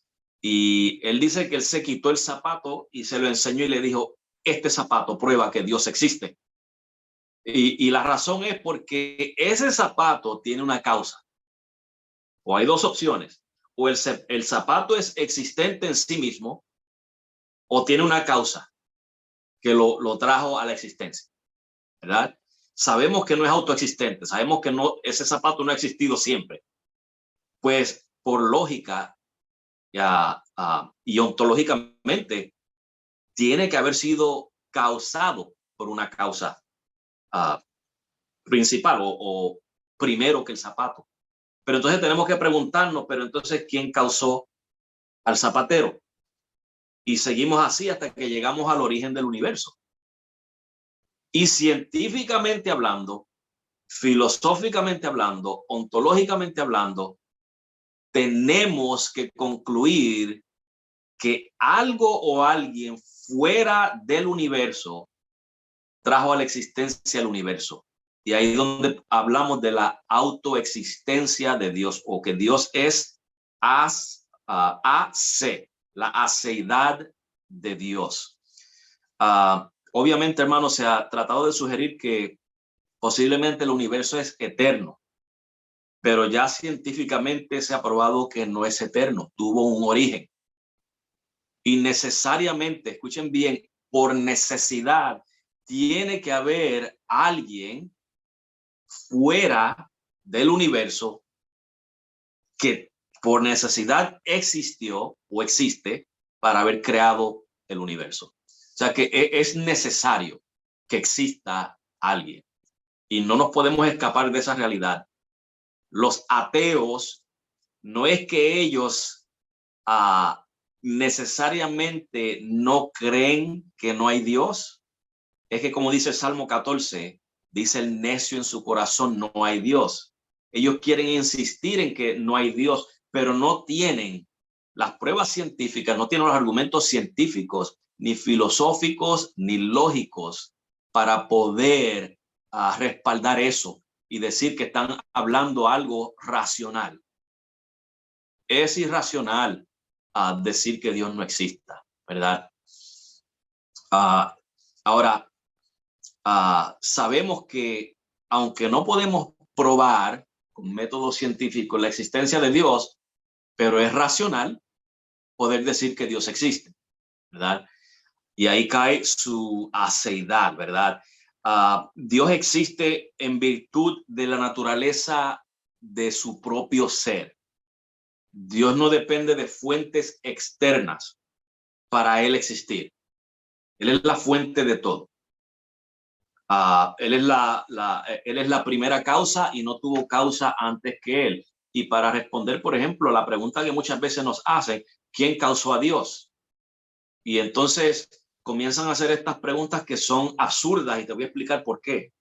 y él dice que él se quitó el zapato y se lo enseñó y le dijo, este zapato prueba que Dios existe. Y la razón es porque ese zapato tiene una causa. O hay dos opciones. O el zapato es existente en sí mismo, o tiene una causa que lo trajo a la existencia, ¿verdad? Sabemos que no es autoexistente, sabemos que no, ese zapato no ha existido siempre. Pues por lógica y ontológicamente tiene que haber sido causado por una causa principal o primero que el zapato. Pero entonces tenemos que preguntarnos, pero entonces, ¿quién causó al zapatero? Y seguimos así hasta que llegamos al origen del universo. Y científicamente hablando, filosóficamente hablando, ontológicamente hablando, tenemos que concluir que algo o alguien fuera del universo trajo a la existencia el universo. Y ahí es donde hablamos de la autoexistencia de Dios, o que Dios es AC, la aceidad de Dios. Obviamente, hermano, se ha tratado de sugerir que posiblemente el universo es eterno, pero ya científicamente se ha probado que no es eterno, tuvo un origen. Y necesariamente, escuchen bien, por necesidad, tiene que haber alguien fuera del universo que por necesidad existió o existe para haber creado el universo. O sea que es necesario que exista alguien y no nos podemos escapar de esa realidad. Los ateos, no es que ellos necesariamente no creen que no hay Dios, es que como dice el Salmo 14, dice el necio en su corazón, no hay Dios. Ellos quieren insistir en que no hay Dios, pero no tienen las pruebas científicas, no tienen los argumentos científicos, ni filosóficos, ni lógicos para poder respaldar eso y decir que están hablando algo racional. Es irracional decir que Dios no exista, ¿verdad? Ahora, sabemos que aunque no podemos probar con métodos científicos la existencia de Dios, pero es racional poder decir que Dios existe, ¿verdad? Y ahí cae su aceidad, ¿verdad? Dios existe en virtud de la naturaleza de su propio ser. Dios no depende de fuentes externas para él existir. Él es la fuente de todo. Él es la primera causa y no tuvo causa antes que él. Y para responder, por ejemplo, la pregunta que muchas veces nos hacen, ¿quién causó a Dios? Y entonces comienzan a hacer estas preguntas que son absurdas y te voy a explicar por qué.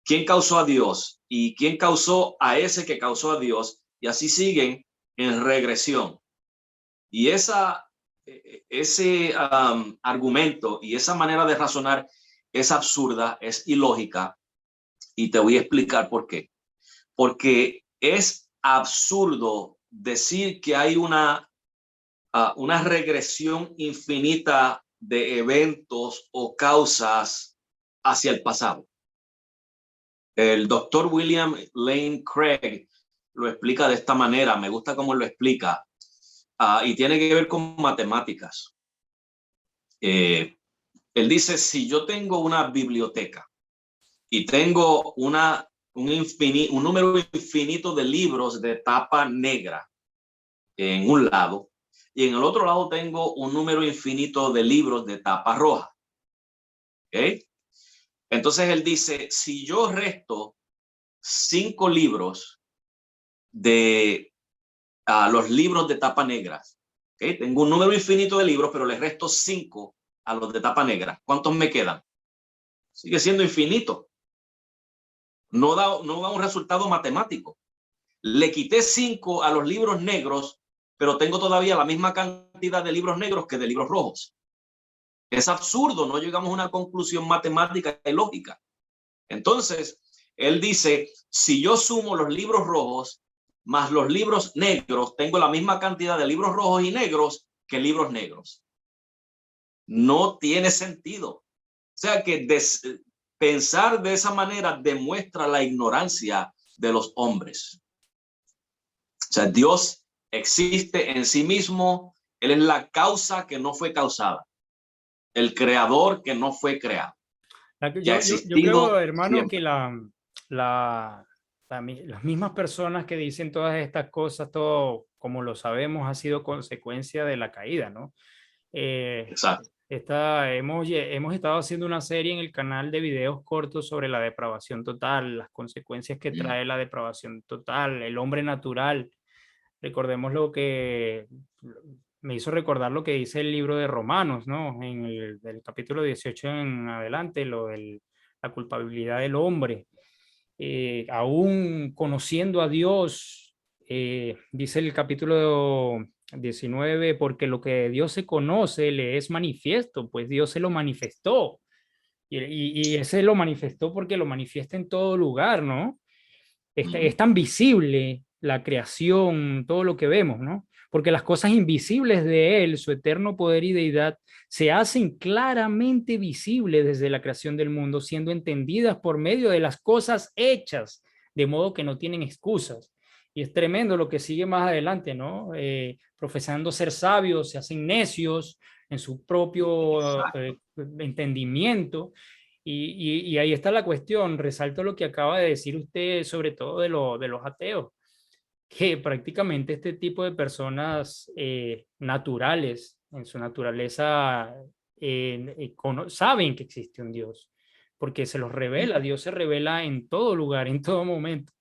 ¿Quién causó a Dios? ¿Y quién causó a ese que causó a Dios? Y así siguen en regresión. Y ese argumento y esa manera de razonar es absurda, es ilógica, y te voy a explicar por qué. Porque es absurdo decir que hay una regresión infinita de eventos o causas hacia el pasado. El doctor William Lane Craig lo explica de esta manera, me gusta cómo lo explica, y tiene que ver con matemáticas. Él dice, si yo tengo una biblioteca y tengo un número infinito de libros de tapa negra en un lado, y en el otro lado tengo un número infinito de libros de tapa roja. ¿Okay? Entonces él dice, si yo resto 5 libros de los libros de tapa negra, ¿okay? Tengo un número infinito de libros, pero le resto 5 a los de tapa negra. ¿Cuántos me quedan? Sigue siendo infinito. No da un resultado matemático. Le quité 5 a los libros negros, pero tengo todavía la misma cantidad de libros negros que de libros rojos. Es absurdo, no llegamos a una conclusión matemática y lógica. Entonces, él dice, si yo sumo los libros rojos más los libros negros, tengo la misma cantidad de libros rojos y negros que libros negros. No tiene sentido. O sea que pensar de esa manera demuestra la ignorancia de los hombres. O sea, Dios existe en sí mismo. Él es la causa que no fue causada. El creador que no fue creado. Yo creo, hermano, siempre. que las mismas personas que dicen todas estas cosas, todo como lo sabemos, ha sido consecuencia de la caída, ¿no? Exacto. Hemos estado haciendo una serie en el canal de videos cortos sobre la depravación total, las consecuencias que trae la depravación total, el hombre natural. Recordemos lo que me hizo recordar lo que dice el libro de Romanos, ¿no? En el capítulo 18 en adelante, la culpabilidad del hombre. Aún conociendo a Dios, dice el capítulo 19, porque lo que Dios se conoce le es manifiesto, pues Dios se lo manifestó. Y ese lo manifestó porque lo manifiesta en todo lugar, ¿no? Es tan visible la creación, todo lo que vemos, ¿no? Porque las cosas invisibles de Él, su eterno poder y deidad, se hacen claramente visibles desde la creación del mundo, siendo entendidas por medio de las cosas hechas, de modo que no tienen excusas. Y es tremendo lo que sigue más adelante, ¿no? Profesando ser sabios, se hacen necios en su propio entendimiento. Y ahí está la cuestión. Resalto lo que acaba de decir usted, sobre todo de los ateos, que prácticamente este tipo de personas naturales, en su naturaleza, saben que existe un Dios, porque se los revela. Dios se revela en todo lugar, en todo momento.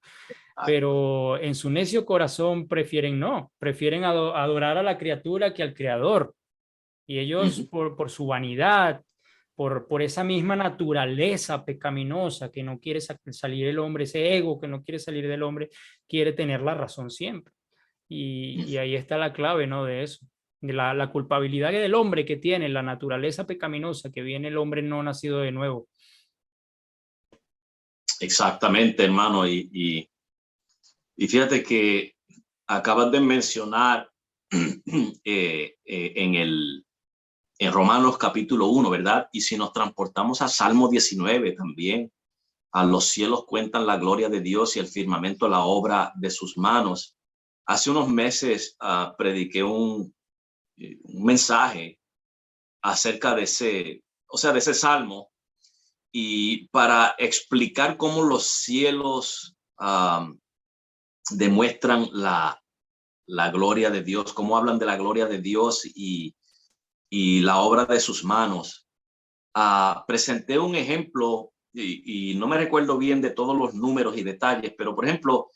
Pero en su necio corazón prefieren adorar a la criatura que al creador. Y ellos, por su vanidad, por esa misma naturaleza pecaminosa que no quiere salir del hombre, ese ego que no quiere salir del hombre, quiere tener la razón siempre. Y ahí está la clave, ¿no? De eso, de la culpabilidad del hombre que tiene, la naturaleza pecaminosa que viene el hombre no nacido de nuevo. Exactamente, hermano. Y fíjate que acabas de mencionar en Romanos capítulo 1, ¿verdad? Y si nos transportamos a Salmo 19 también, a los cielos cuentan la gloria de Dios y el firmamento la obra de sus manos. Hace unos meses prediqué un mensaje acerca de ese salmo, y para explicar cómo los cielos demuestran la gloria de Dios, cómo hablan de la gloria de Dios y la obra de sus manos. Presenté un ejemplo y no me recuerdo bien de todos los números y detalles, pero por ejemplo,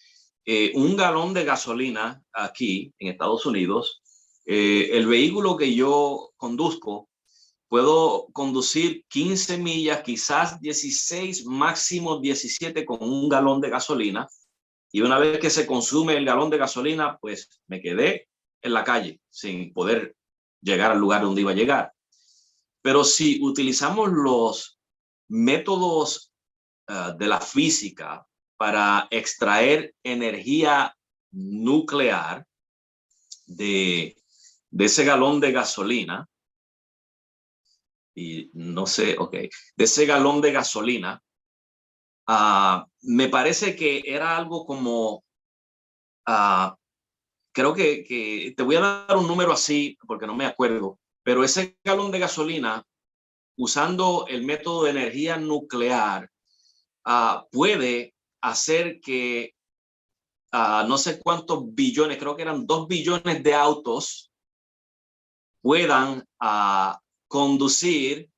un galón de gasolina aquí en Estados Unidos, el vehículo que yo conduzco, puedo conducir 15 millas, quizás 16, máximo 17 con un galón de gasolina. Y una vez que se consume el galón de gasolina, pues me quedé en la calle sin poder llegar al lugar donde iba a llegar. Pero si utilizamos los métodos de la física para extraer energía nuclear de ese galón de gasolina, y no sé, de ese galón de gasolina, me parece que era algo como, creo que te voy a dar un número así porque no me acuerdo, pero ese galón de gasolina, usando el método de energía nuclear, puede hacer que no sé cuántos billones, creo que eran 2 billones de autos puedan conducir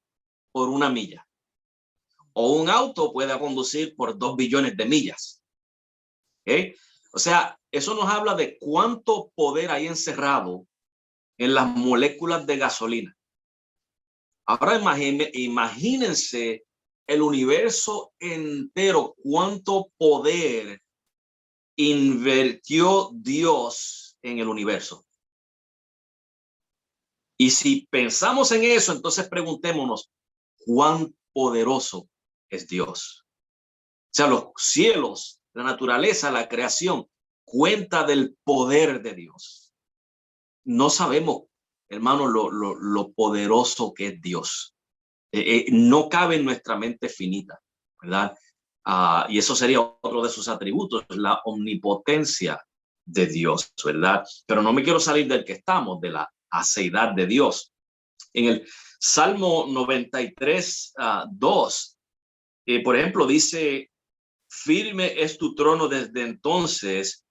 por 1 milla, o un auto pueda conducir por 2 billones de millas. O sea, eso nos habla de cuánto poder hay encerrado en las moléculas de gasolina. Ahora imagínense el universo entero, cuánto poder invirtió Dios en el universo. Y si pensamos en eso, entonces preguntémonos, ¿cuán poderoso es Dios? O sea, los cielos, la naturaleza, la creación, cuenta del poder de Dios. No sabemos, hermano, lo poderoso que es Dios. No cabe en nuestra mente finita, ¿verdad? Y eso sería otro de sus atributos, la omnipotencia de Dios, ¿verdad? Pero no me quiero salir del que estamos, de la aceidad de Dios. En el Salmo 93, 2, por ejemplo, dice, firme es tu trono desde entonces,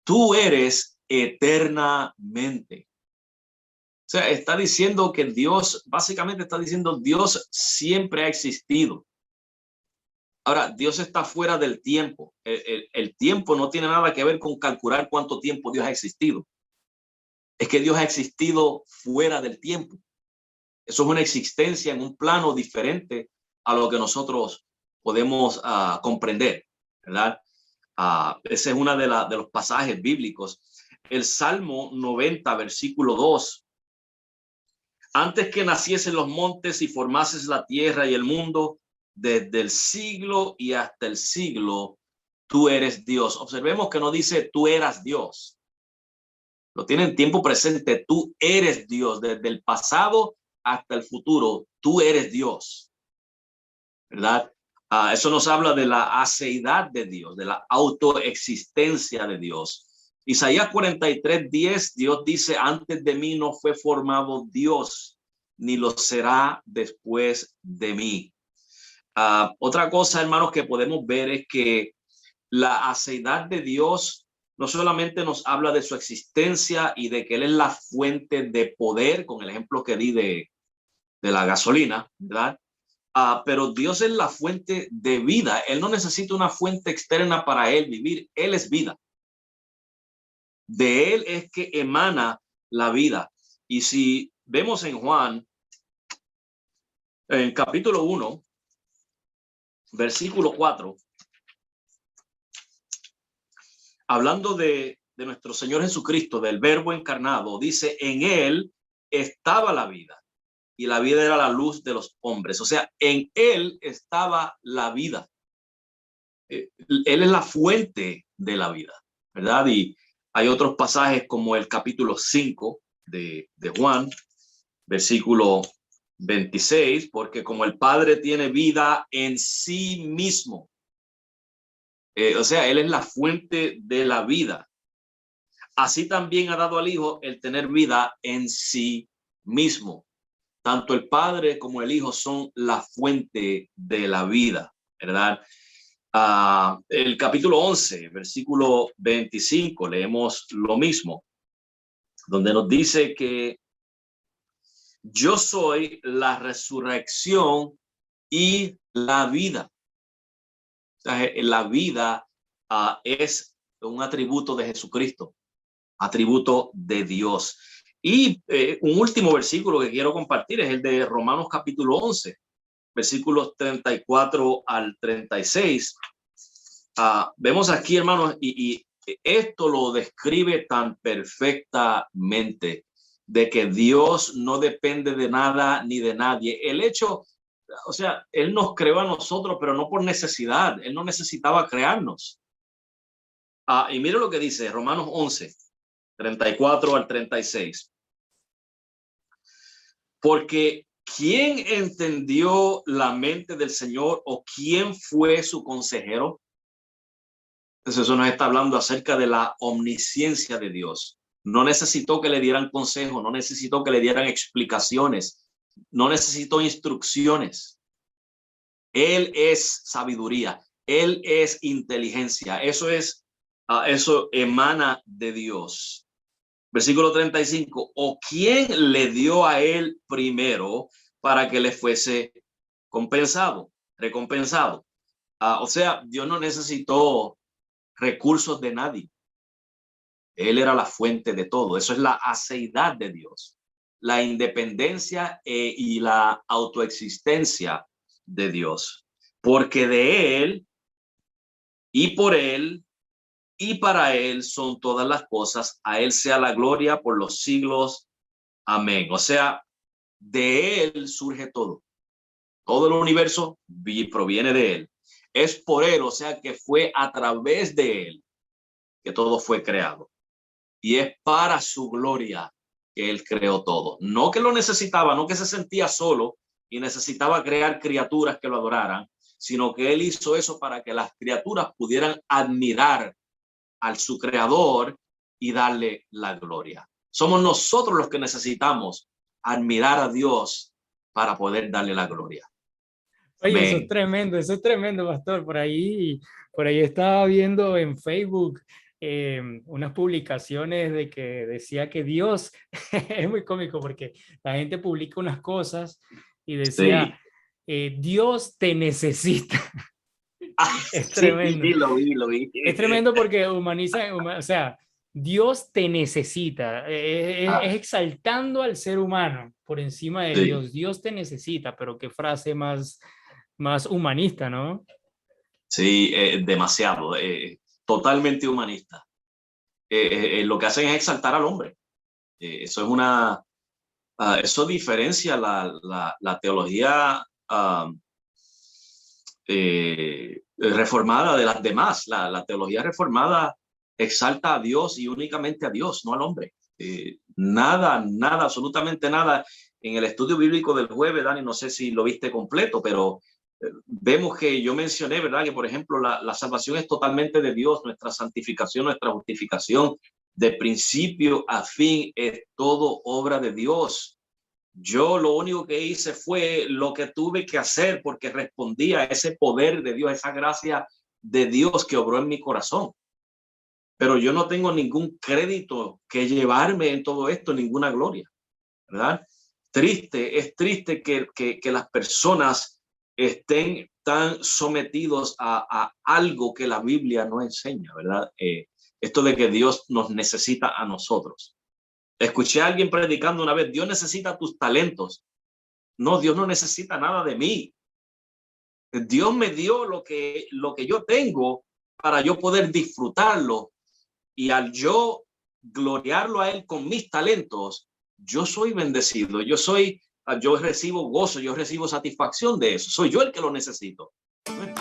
tú eres eternamente. O sea, está diciendo que Dios, básicamente está diciendo, Dios siempre ha existido. Ahora, Dios está fuera del tiempo. El tiempo no tiene nada que ver con calcular cuánto tiempo Dios ha existido. Es que Dios ha existido fuera del tiempo. Eso es una existencia en un plano diferente a lo que nosotros podemos comprender, ¿verdad? Ese es uno de los pasajes bíblicos. El Salmo 90, versículo 2. Antes que naciesen los montes y formases la tierra y el mundo, desde el siglo y hasta el siglo, tú eres Dios. Observemos que no dice tú eras Dios. Lo tiene en tiempo presente. Tú eres Dios. Desde el pasado hasta el futuro, tú eres Dios. ¿Verdad? Eso nos habla de la aceidad de Dios, de la autoexistencia de Dios. Isaías 43:10, Dios dice, antes de mí no fue formado Dios, ni lo será después de mí. Otra cosa, hermanos, que podemos ver es que la aceidad de Dios no solamente nos habla de su existencia y de que Él es la fuente de poder, con el ejemplo que di de la gasolina, ¿verdad? Pero Dios es la fuente de vida. Él no necesita una fuente externa para Él vivir. Él es vida. De Él es que emana la vida. Y si vemos en Juan, en capítulo 1, versículo 4, hablando de nuestro Señor Jesucristo, del Verbo encarnado, dice, en Él estaba la vida y la vida era la luz de los hombres. O sea, en Él estaba la vida. Él es la fuente de la vida, ¿verdad? Y hay otros pasajes como el capítulo 5 de Juan, versículo 26, porque como el Padre tiene vida en sí mismo, o sea, Él es la fuente de la vida. Así también ha dado al Hijo el tener vida en sí mismo. Tanto el Padre como el Hijo son la fuente de la vida, ¿verdad? El capítulo 11, versículo 25, leemos lo mismo, donde nos dice que yo soy la resurrección y la vida. O sea, la vida es un atributo de Jesucristo, atributo de Dios. Y un último versículo que quiero compartir es el de Romanos capítulo 11, versículos 34 al 36. Vemos aquí, hermanos, y esto lo describe tan perfectamente, de que Dios no depende de nada ni de nadie. El hecho, o sea, Él nos creó a nosotros, pero no por necesidad. Él no necesitaba crearnos. Y mire lo que dice Romanos 11, 34 al 36. Porque ¿quién entendió la mente del Señor o quién fue su consejero? Entonces eso nos está hablando acerca de la omnisciencia de Dios. No necesitó que le dieran consejo, no necesitó que le dieran explicaciones, no necesitó instrucciones. Él es sabiduría, Él es inteligencia. Eso emana de Dios. Versículo 35. ¿O quién le dio a él primero para que le fuese recompensado? O sea, Dios no necesitó recursos de nadie. Él era la fuente de todo. Eso es la aceidad de Dios, la independencia y la autoexistencia de Dios. Porque de Él y por Él y para Él son todas las cosas. A Él sea la gloria por los siglos Amén. O sea, de él surge todo. Todo el universo proviene de él. Es por él, o sea que fue a través de él que todo fue creado. Y es para su gloria que él creó todo. No que lo necesitaba, no que se sentía solo y necesitaba crear criaturas que lo adoraran, sino que él hizo eso para que las criaturas pudieran admirar al su creador y darle la gloria. Somos nosotros los que necesitamos admirar a Dios para poder darle la gloria. Oye, Amén. eso es tremendo, pastor. Por ahí estaba viendo en Facebook unas publicaciones de que decía que Dios, es muy cómico porque la gente publica unas cosas y decía, Dios te necesita. Es tremendo. Sí, lo vi. Es tremendo porque humaniza, o sea, Dios te necesita, es exaltando al ser humano por encima de Dios. Dios te necesita, pero qué frase más humanista, ¿no? Sí, demasiado, totalmente humanista. Lo que hacen es exaltar al hombre. Eso es eso diferencia la teología reformada de las demás. La teología reformada exalta a Dios y únicamente a Dios, no al hombre. Nada, absolutamente nada. En el estudio bíblico del jueves, Dani, no sé si lo viste completo, pero vemos que yo mencioné, ¿verdad? Que por ejemplo la salvación es totalmente de Dios, nuestra santificación, nuestra justificación, de principio a fin, es todo obra de Dios. Yo lo único que hice fue lo que tuve que hacer porque respondía a ese poder de Dios, a esa gracia de Dios que obró en mi corazón. Pero yo no tengo ningún crédito que llevarme en todo esto, ninguna gloria, ¿verdad? Es triste que las personas estén tan sometidos a algo que la Biblia no enseña, ¿verdad? Esto de que Dios nos necesita a nosotros. Escuché a alguien predicando una vez, Dios necesita tus talentos. No, Dios no necesita nada de mí. Dios me dio lo que yo tengo para yo poder disfrutarlo. Y al yo gloriarlo a él con mis talentos, yo soy bendecido. Yo recibo gozo, yo recibo satisfacción de eso. Soy yo el que lo necesito. Bueno.